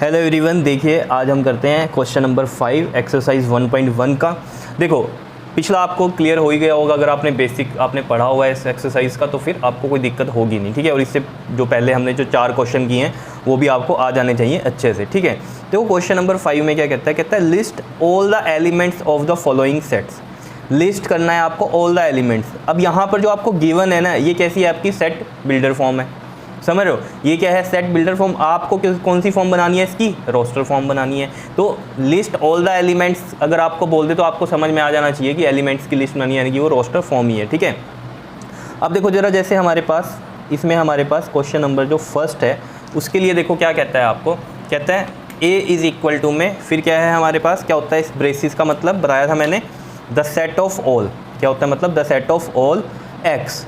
Hello everyone, देखिए आज हम करते हैं क्वेश्चन नंबर 5 एक्सरसाइज 1.1 का। देखो पिछला आपको क्लियर हो ही गया होगा, अगर आपने बेसिक आपने पढ़ा हुआ है इस एक्सरसाइज का तो फिर आपको कोई दिक्कत होगी नहीं, ठीक है। और इससे जो पहले हमने जो 4 क्वेश्चन किए हैं वो भी आपको आ जाने चाहिए अच्छे से, ठीक है। तो क्वेश्चन नंबर 5 में क्या कहता है list all the elements of the following sets. List करना है आपको ऑल द एलिमेंट्स। अब यहाँ पर जो आपको गिवन है ना, ये कैसी है आपकी सेट बिल्डर फॉर्म है, समझ रहे हो। ये क्या है सेट बिल्डर फॉर्म। आपको कौन सी फॉर्म बनानी है, इसकी रोस्टर फॉर्म बनानी है। तो लिस्ट ऑल द एलिमेंट्स अगर आपको बोल दे तो आपको समझ में आ जाना चाहिए कि एलिमेंट्स की लिस्ट बनानी है, यानी कि वो रोस्टर फॉर्म ही है, ठीक है। अब देखो जरा, जैसे हमारे पास इसमें हमारे पास क्वेश्चन नंबर जो फर्स्ट है उसके लिए देखो क्या कहता है, आपको कहता है ए इज़ इक्वल टू में फिर क्या है हमारे पास, क्या होता है इस ब्रेसिस का मतलब बताया था मैंने, द सेट ऑफ ऑल। क्या होता है मतलब the set of all X,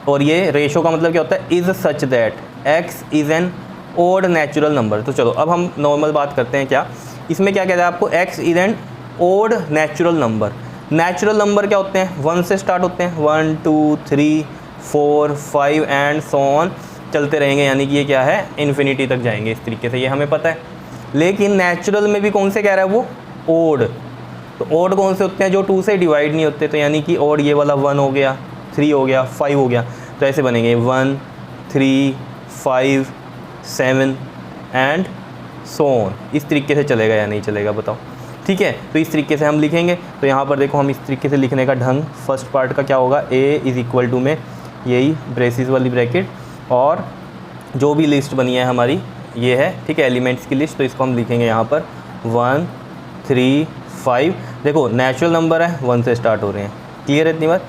और ये रेशो का मतलब क्या होता है is such that X is an odd natural number. तो चलो अब हम नॉर्मल बात करते हैं। क्या इसमें क्या कहता है आपको, X is an odd natural number. Natural number क्या होते हैं, 1 से स्टार्ट होते हैं, 1 2 3 4 5 एंड सो ऑन चलते रहेंगे, यानी कि ये क्या है इन्फिनिटी तक जाएंगे इस तरीके से, ये हमें पता है। लेकिन नेचुरल में भी कौन से कह रहा है वो, ओड। तो ओड कौन से होते हैं, जो 2 से डिवाइड नहीं होते। तो यानी कि ओड ये वाला 1 हो गया, 3 हो गया, 5 हो गया। तो ऐसे बनेंगे 1 3 5 7 एंड सो ऑन। इस तरीके से चलेगा या नहीं चलेगा बताओ, ठीक है। तो इस तरीके से हम लिखेंगे। तो यहाँ पर देखो हम इस तरीके से लिखने का ढंग, फर्स्ट पार्ट का क्या होगा, ए इज़ इक्वल टू में यही ब्रेसिस वाली ब्रैकेट और जो भी लिस्ट बनी है हमारी ये है, ठीक है, एलिमेंट्स की लिस्ट। तो इसको हम लिखेंगे यहाँ पर 1 3 5। देखो नेचुरल नंबर है, 1 से स्टार्ट हो रहे हैं, क्लियर है इतनी बार।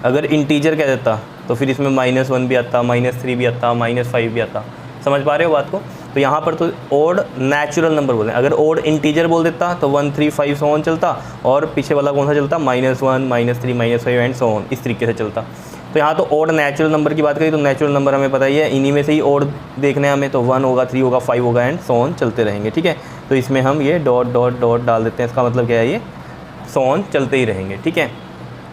अगर इंटीजर कह देता तो फिर इसमें -1 भी आता, -3 भी आता, -5 भी आता, समझ पा रहे हो बात को। तो यहाँ पर तो ओड नेचुरल नंबर बोले, अगर ओड इंटीजर बोल देता तो 1 3 5 सो ऑन चलता, और पीछे वाला कौन सा चलता, -1 -3 -5 एंड सो ऑन, इस तरीके से चलता। तो यहाँ तो ओड नेचुरल नंबर की बात करी तो नेचुरल नंबर हमें पता ही है, इन्हीं में से ही ओड देखने हमें, तो 1 होगा, 3 होगा, 5 होगा एंड सो ऑन चलते रहेंगे, ठीक है। तो इसमें हम ये डॉट डॉट डॉट डाल देते हैं, इसका मतलब क्या है, ये सो ऑन चलते ही रहेंगे, ठीक है।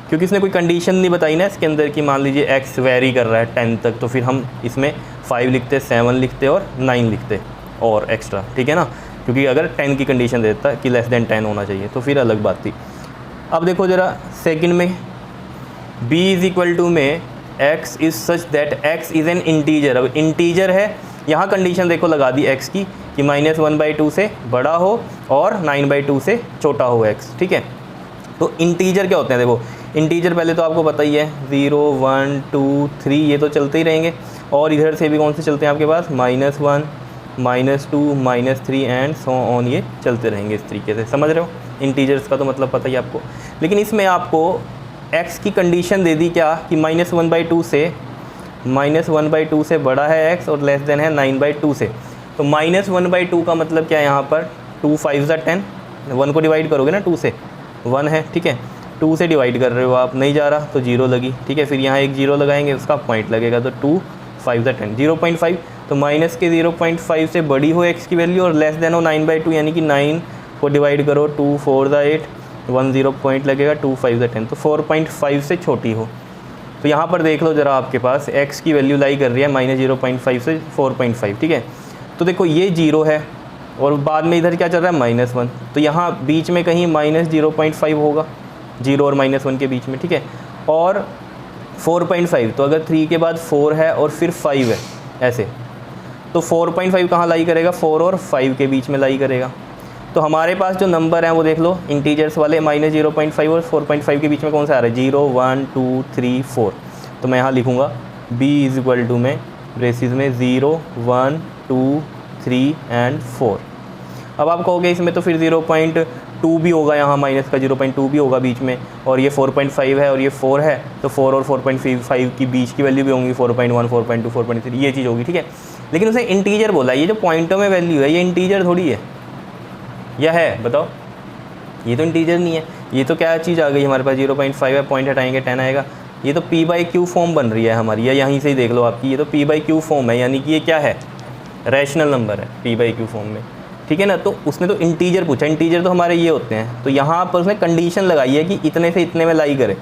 क्योंकि इसने कोई कंडीशन नहीं बताई ना इसके अंदर कि मान लीजिए x वेरी कर रहा है 10 तक, तो फिर हम इसमें 5 लिखते, 7 लिखते और 9 लिखते और एक्स्ट्रा, ठीक है ना। क्योंकि अगर 10 की कंडीशन देता कि लेस देन 10 होना चाहिए तो फिर अलग बात थी। अब देखो ज़रा सेकंड में, b इज़ इक्वल टू में x is such that x is an integer. अब इंटीजर है, यहाँ कंडीशन देखो लगा दी x की कि -1/2 से बड़ा हो और 9/2 से छोटा हो x, ठीक है। तो इंटीजर क्या होते हैं, देखो इंटीजर पहले तो आपको पता ही है 0 1 2 3 ये तो चलते ही रहेंगे, और इधर से भी कौन से चलते हैं आपके पास, -1 -2 -3 एंड सो ऑन, ये चलते रहेंगे इस तरीके से, समझ रहे हो। इंटीजर्स का तो मतलब पता ही आपको। लेकिन इसमें आपको x की कंडीशन दे दी क्या कि -1/2 से बड़ा है x और लेस देन है 9/2 से। तो -1/2 का मतलब क्या है, यहाँ पर 2 5 10, 1 को डिवाइड करोगे ना 2 से, 1 है, ठीक है, 2 से डिवाइड कर रहे हो आप, नहीं जा रहा तो 0 लगी, ठीक है। फिर यहाँ एक 0 लगाएंगे, उसका पॉइंट लगेगा, तो 2 5 10, 0.5। तो माइनस के 0.5 से बड़ी हो x की वैल्यू और लेस देन हो 9/2, यानी कि 9 को डिवाइड करो, 2 4 8, 1 0 पॉइंट लगेगा, 2 5 10, तो 4.5 से छोटी हो। तो यहाँ पर देख लो ज़रा, आपके पास x की वैल्यू लाई कर रही है -0.5 से 4.5, ठीक है। तो देखो ये 0 है और बाद में इधर क्या चल रहा है, -1। तो यहाँ बीच में कहीं -0.5 होगा, 0 और -1 के बीच में, ठीक है। और 4.5, तो अगर 3 के बाद 4 है और फिर 5 है ऐसे, तो 4.5 कहाँ लाई करेगा, 4 और 5 के बीच में लाई करेगा। तो हमारे पास जो नंबर हैं वो देख लो इंटीजर्स वाले, -0.5 और 4.5 के बीच में कौन सा आ रहा है, 0 1 2 3 4। तो मैं यहाँ लिखूँगा b इज़ इक्वल टू में ब्रेसिस में 0 1 2 3 एंड 4। अब आप कहोगे इसमें तो फिर 0.2 भी होगा, यहाँ माइनस का 0.2 भी होगा बीच में, और ये 4.5 है और ये 4 है, तो 4 और 4.5 की बीच की वैल्यू भी होंगी, 4.1 4.2 4.3 ये चीज़ होगी, ठीक है। लेकिन उसे इंटीजर बोला, ये जो पॉइंटों में वैल्यू है ये इंटीजर थोड़ी है, या है बताओ, ये तो इंटीजर नहीं है। ये तो क्या चीज़ आ गई हमारे पास, 0.5 है, पॉइंट हटाएंगे 10 आएगा। ये तो p/q फॉर्म बन रही है हमारी, या यहीं से ही देख लो आपकी, ये तो p/q फॉर्म है, यानी कि ये क्या है, रैशनल नंबर है p/q फॉर्म में, ठीक है ना। तो उसने तो इंटीजर पूछा, इंटीजर तो हमारे ये होते हैं, तो यहाँ पर उसने कंडीशन लगाई है कि इतने से इतने में लाई करे।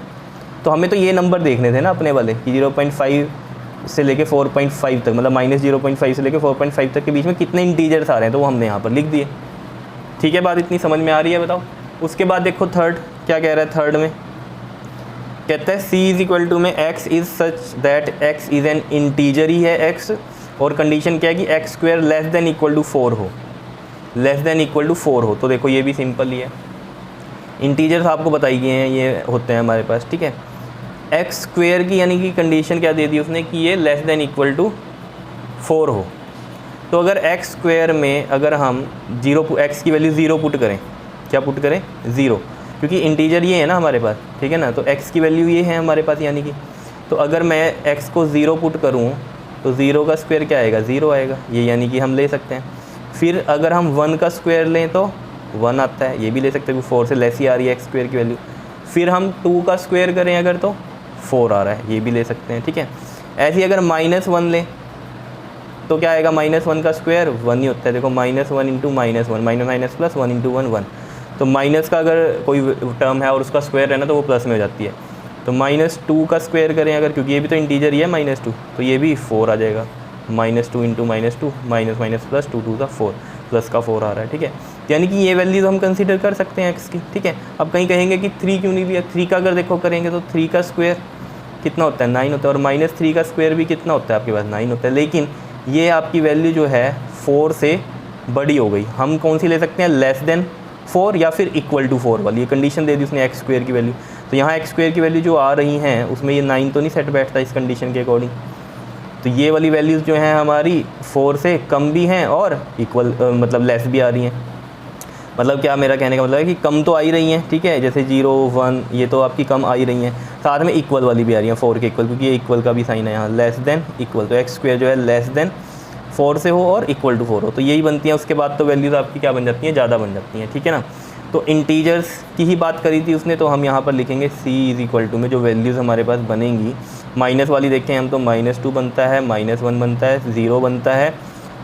तो हमें तो ये नंबर देखने थे ना अपने वाले कि 0.5 से लेके 4.5 तक, मतलब -0.5 से लेके 4.5 तक के बीच में कितने इंटीजर्स आ रहे हैं, तो वो हमने यहाँ पर लिख दिए। ठीक है, बात इतनी समझ में आ रही है, बताओ। उसके बाद देखो थर्ड क्या कह रहा है, थर्ड में कहता है c इज इक्वल टू में x is such that x is an integer ही है x, और कंडीशन क्या है कि x square less than equal to 4 हो, लेस देन इक्वल टू 4 हो। तो देखो ये भी सिंपल ही है, इंटीजर्स आपको बताई गए हैं ये होते हैं हमारे पास। ठीक है, एक्स स्क्वेयर की यानी कि कंडीशन क्या दे दी उसने कि ये लेस देन इक्वल टू 4 हो। तो अगर एक्स स्क्वेयर में अगर हम एक्स की वैल्यू 0 पुट करें, क्या पुट करें, 0, क्योंकि इंटीजर ये है ना हमारे पास, ठीक है ना, तो एक्स की वैल्यू ये है हमारे पास यानी कि, तो अगर मैं एक्स को 0 पुट करूँ तो 0 का स्क्वायर क्या आएगा, 0 आएगा, ये यानी कि हम ले सकते हैं। फिर अगर हम 1 का स्क्वायर लें तो 1 आता है, ये भी ले सकते हैं, 4 से लेस ही आ रही है एक्स स्क्वायर की वैल्यू। फिर हम 2 का स्क्वायर करें अगर तो 4 आ रहा है, ये भी ले सकते हैं। ठीक है, ऐसे ही अगर -1 लें तो क्या आएगा, -1 का स्क्वायर 1 ही होता है। देखो -1 इंटू -1, माइनस प्लस 1 इंटू 1 1, तो माइनस का अगर कोई टर्म है और उसका स्क्वायर है ना तो वो प्लस में हो जाती है। तो -2 का स्क्वायर करें अगर, क्योंकि ये भी तो इंटीजर ही है -2, तो ये भी 4 आ जाएगा, -2 इंटू -2, माइनस प्लस 2 2 का 4, प्लस का 4 आ रहा है। ठीक है, यानी कि ये वैल्यूज हम कंसीडर कर सकते हैं एक्स की। ठीक है, अब कहीं कहेंगे कि 3 क्यों नहीं लिया, 3 का अगर देखो करेंगे तो 3 का स्क्वायर कितना होता है, 9 होता है, और -3 का स्क्वायर भी कितना होता है आपके पास, 9 होता है। लेकिन ये आपकी वैल्यू जो है 4 से बड़ी हो गई, हम कौन सी ले सकते हैं, लेस देन 4 या फिर इक्वल टू 4 वाली, ये कंडीशन दे दी उसने एक्स स्क्वायर की वैल्यू। तो यहाँ एक्स स्क्वायर की वैल्यू जो आ रही हैं उसमें ये 9 तो नहीं सेट बैठता इस कंडीशन के अकॉर्डिंग। तो ये वाली वैल्यूज़ जो हैं हमारी 4 से कम भी हैं और इक्वल मतलब लेस भी आ रही हैं। मतलब क्या मेरा कहने का मतलब है कि कम तो आ ही रही हैं, ठीक है, जैसे 0 1 ये तो आपकी कम आ ही रही हैं, साथ में इक्वल वाली भी आ रही हैं 4 के इक्वल, क्योंकि ये इक्वल का भी साइन है यहाँ, लेस देन इक्वल। तो एक्स स्क्वायर जो है लेस देन 4 से हो और इक्वल टू 4 हो, तो यही बनती हैं। उसके बाद तो वैल्यूज़ आपकी क्या बन जाती हैं, ज़्यादा बन जाती हैं। ठीक है ना, तो इंटीजर्स की ही बात करी थी उसने, तो हम यहाँ पर लिखेंगे c इज़ इक्वल टू में जो वैल्यूज़ हमारे पास बनेंगी, माइनस वाली देखें हम तो -2 बनता है, -1 बनता है, 0 बनता है,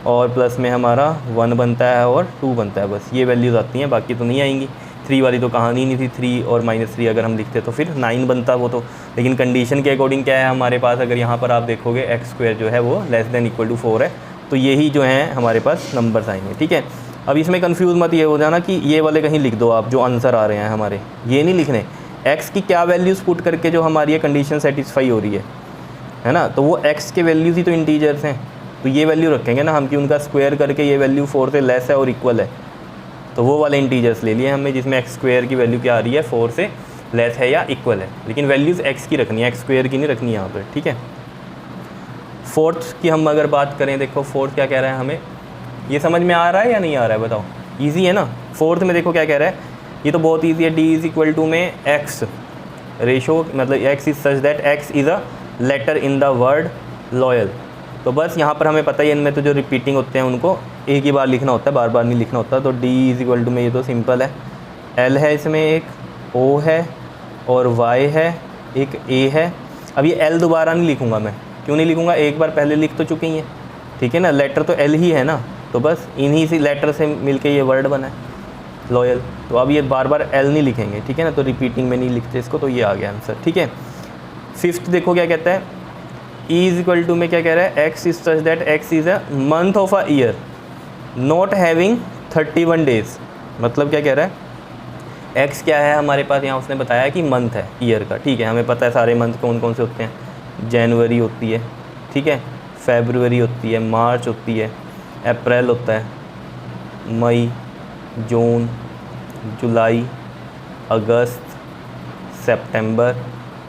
और प्लस में हमारा 1 बनता है और 2 बनता है, बस ये वैल्यूज़ आती हैं, बाकी तो नहीं आएंगी। 3 वाली तो कहानी नहीं थी, 3 और -3 अगर हम लिखते तो फिर 9 बनता वो तो, लेकिन कंडीशन के अकॉर्डिंग क्या है हमारे पास, अगर यहाँ पर आप देखोगे एक्स स्क्वायर जो है वो लेस देन इक्वल टू 4 है, तो यही जो है हमारे पास नंबर्स आएंगे। ठीक है, अब इसमें कंफ्यूज मत ये हो जाना कि ये वाले कहीं लिख दो आप जो आंसर आ रहे हैं हमारे, ये नहीं लिखने, एक्स की क्या वैल्यूज़ पुट करके जो हमारी ये कंडीशन सेटिस्फाई हो रही है ना, तो वो एक्स के वैल्यूज़ ही तो इंटीजर्स हैं, तो ये वैल्यू रखेंगे ना हम कि उनका स्क्वायर करके ये वैल्यू 4 से लेस है और इक्वल है, तो वो वाले इंटीजर्स ले लिए हमने जिसमें एक्स स्क्वायर की वैल्यू क्या आ रही है, 4 से लेस है या इक्वल है, लेकिन वैल्यूज़ एक्स की रखनी है, एक्स स्क्वायर की नहीं रखनी यहाँ पर। ठीक है, फोर्थ की हम अगर बात करें, देखो फोर्थ क्या कह रहा है हमें, ये समझ में आ रहा है या नहीं आ रहा है, बताओ, ईजी है ना। फोर्थ में देखो क्या कह रहा है, ये तो बहुत ईजी है, d इज़ इक्वल टू में एक्स रेशो, मतलब X is such that X is a letter in the word loyal. तो बस यहाँ पर हमें पता ही है इनमें तो जो रिपीटिंग होते हैं उनको एक ही बार लिखना होता है, बार बार नहीं लिखना होता। तो d इज़ इक्वल टू में ये तो सिंपल है, l है इसमें, एक o है और y है, एक a है। अब ये l दोबारा नहीं लिखूँगा मैं, क्यों नहीं लिखूँगा, एक बार पहले लिख तो चुकी हैं, ठीक है ना, लेटर तो l ही है ना, तो बस इन्हीं से लेटर से मिलके ये वर्ड बना है लॉयल। तो अब ये बार बार l नहीं लिखेंगे, ठीक है ना, तो रिपीटिंग में नहीं लिखते इसको, तो ये आ गया आंसर। ठीक है, फिफ्थ देखो क्या कहता है, e इज़ इक्वल टू में क्या कह रहा है, x is such that x is a month of a year not having 31 days. मतलब क्या कह रहा है, x क्या है हमारे पास, यहाँ उसने बताया कि मंथ है ईयर का, ठीक है, हमें पता है सारे मंथ कौन कौन से होते हैं, जनवरी होती है, ठीक है, फेबरवरी होती है, मार्च होती है, अप्रैल होता है, मई, जून, जुलाई, अगस्त, सितंबर,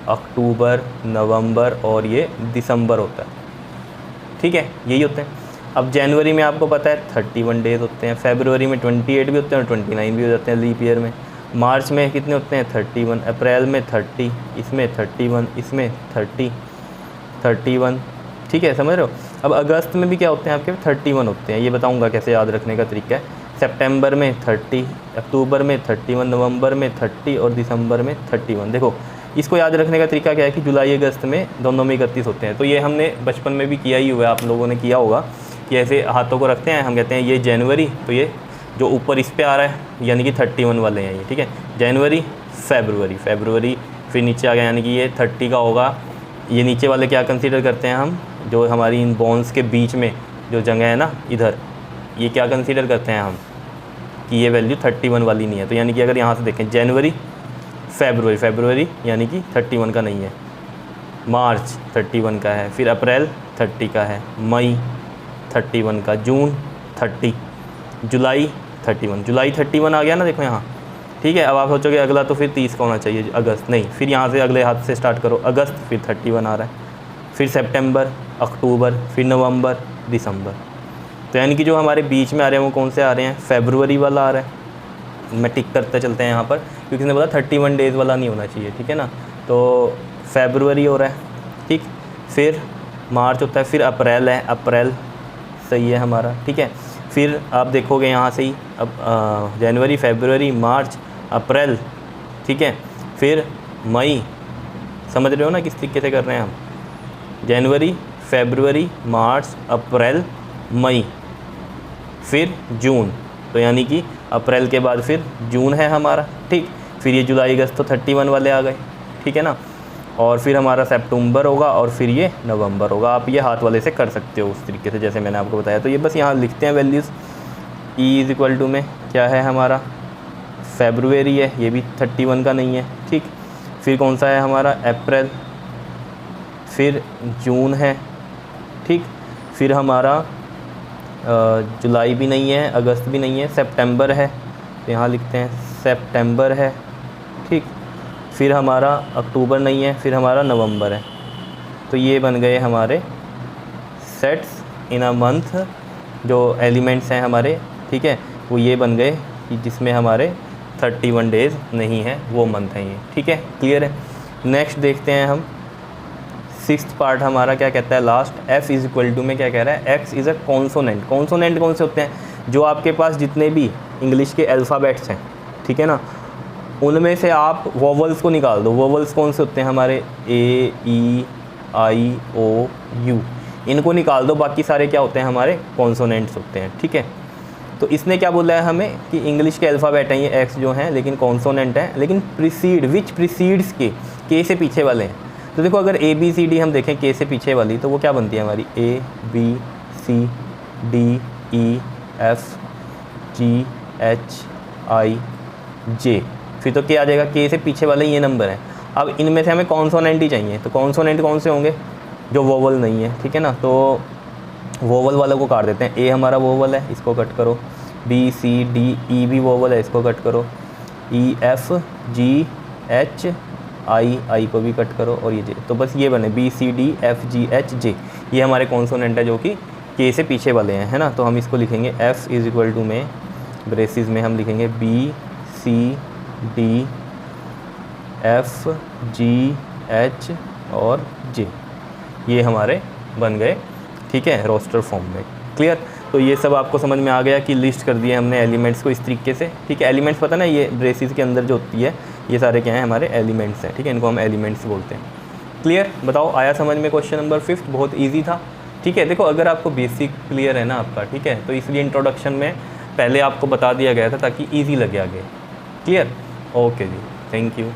अक्टूबर, नवंबर और ये दिसंबर होता है। ठीक है, यही होते हैं। अब जनवरी में आपको पता है 31 डेज़ होते हैं, फेबरवरी में 28 भी होते हैं और 29 भी हो जाते हैं लीप ईयर में, मार्च में कितने होते हैं 31, अप्रैल में 30, इसमें 31, इसमें 31, ठीक है, समझ रहे हो। अब अगस्त में भी क्या होते हैं आपके 31 होते हैं, ये बताऊंगा कैसे याद रखने का तरीका है। सितंबर में 30, अक्टूबर में 31, नवंबर में 30 और दिसंबर में 31। देखो इसको याद रखने का तरीका क्या है कि जुलाई अगस्त में दोनों में 31 होते हैं। तो ये हमने बचपन में भी किया ही हुआ है, आप लोगों ने किया होगा कि ऐसे हाथों को रखते हैं, हम कहते हैं ये जनवरी, तो ये जो ऊपर इस पे आ रहा है यानी कि 31 वाले हैं ये, ठीक है, जनवरी, फेबरवरी, फिर नीचे आ गया यानी कि ये 30 का होगा, ये नीचे वाले क्या कंसीडर करते हैं हम जो हमारी इन बोन्स के बीच में जो जगह है ना इधर, ये क्या कंसीडर करते हैं हम कि ये वैल्यू 31 वाली नहीं है। तो यानी कि अगर यहाँ से देखें जनवरी फेबरवरी यानी कि 31 का नहीं है, मार्च 31 का है, फिर अप्रैल 30 का है, मई 31 का, जून 30, जुलाई 31 आ गया ना, देखो यहाँ, ठीक है। अब आप सोचोगे अगला तो फिर 30 का होना चाहिए, अगस्त नहीं, फिर यहाँ से अगले हाथ से स्टार्ट करो, अगस्त फिर 31 आ रहा है, फिर सितंबर, अक्टूबर, फिर नवंबर, दिसंबर। तो यानी कि जो हमारे बीच में आ रहे हैं वो कौन से आ रहे हैं, फेबरवरी वाला आ रहा है। मैं टिक करते चलते हैं यहाँ पर, क्योंकि इसने बोला 31 डेज़ वाला नहीं होना चाहिए, ठीक है ना। तो फेबरवरी हो रहा है, ठीक, फिर मार्च होता है, फिर अप्रैल है, अप्रैल सही है हमारा, ठीक है। फिर आप देखोगे यहाँ से ही अब जनवरी, फरवरी, मार्च, अप्रैल, ठीक है, फिर मई, समझ रहे हो ना किस तरीके से कर रहे हैं हम, जनवरी, फरवरी, मार्च, अप्रैल, मई, फिर जून। तो यानी कि अप्रैल के बाद फिर जून है हमारा, ठीक। फिर ये जुलाई अगस्त तो 31 वाले आ गए, ठीक है ना। और फिर हमारा सितंबर होगा और फिर ये नवंबर होगा। आप ये हाथ वाले से कर सकते हो उस तरीके से जैसे मैंने आपको बताया। तो ये बस यहाँ लिखते हैं values. E is equal to में क्या है हमारा, फेब्रुवरी है, ये भी 31 का नहीं है, ठीक। फिर कौन सा है हमारा, अप्रैल, फिर जून है, ठीक। फिर हमारा जुलाई भी नहीं है, अगस्त भी नहीं है, सितंबर है, तो यहाँ लिखते हैं सितंबर है, ठीक। फिर हमारा अक्टूबर नहीं है, फिर हमारा नवंबर है। तो ये बन गए हमारे सेट्स इन अ मंथ, जो एलिमेंट्स हैं हमारे, ठीक है, वो ये बन गए कि जिसमें हमारे 31 डेज़ नहीं है, वो मंथ हैं ये, ठीक है, क्लियर है। नेक्स्ट देखते हैं हम, 6th पार्ट हमारा क्या कहता है last, f is equal to में क्या कह रहा है, x is a consonant. Consonant कौन से होते हैं, जो आपके पास जितने भी इंग्लिश के अल्फ़ाबेट्स हैं, ठीक है ना, उनमें से आप वोवल्स को निकाल दो। वोवल्स कौन से होते हैं हमारे, ए, ई, आई, ओ, यू, इनको निकाल दो, बाकी सारे क्या होते हैं हमारे, कॉन्सोनेंट्स होते हैं, ठीक है। तो इसने क्या बोला है हमें कि इंग्लिश के अल्फ़ाबेट हैं ये x जो हैं, लेकिन कॉन्सोनेंट हैं, लेकिन प्रीसीड विच प्रीसीड्स के से पीछे वाले हैं। तो देखो अगर ए बी सी डी हम देखें के से पीछे वाली, तो वो क्या बनती है हमारी, A B C D E F G H I J, फिर तो क्या आ जाएगा, के से पीछे वाले ये नंबर हैं। अब इनमें से हमें कॉन्सोनेंट ही चाहिए, तो कॉन्सोनेंट कौन से होंगे, जो वोवल नहीं है, ठीक है ना। तो वोवल वालों को काट देते हैं। ए हमारा वोवल है, इसको कट करो, बी सी डी ई भी वोवल है, इसको कट करो, ई एफ जी एच आई को भी कट करो, और ये जे। तो बस ये बने B C D F G H J, ये हमारे कॉन्सोनेंट है जो कि के से पीछे वाले हैं, है ना। तो हम इसको लिखेंगे एफ इज़ इक्वल टू में ब्रेसिस में हम लिखेंगे B C D F G H और जे, ये हमारे बन गए, ठीक है, रोस्टर फॉर्म में, क्लियर। तो ये सब आपको समझ में आ गया कि लिस्ट कर दिए हमने एलिमेंट्स को इस तरीके से, ठीक है। एलिमेंट्स पता ना, ये ब्रेसिस के अंदर जो होती है ये सारे क्या हैं हमारे एलिमेंट्स हैं, ठीक है, इनको हम एलिमेंट्स बोलते हैं, क्लियर। बताओ आया समझ में। क्वेश्चन नंबर 5 बहुत ईजी था, ठीक है। देखो अगर आपको बेसिक क्लियर है ना आपका, ठीक है, तो इसलिए इंट्रोडक्शन में पहले आपको बता दिया गया था ताकि ईजी लगे आगे, clear. Okay ji, thank you.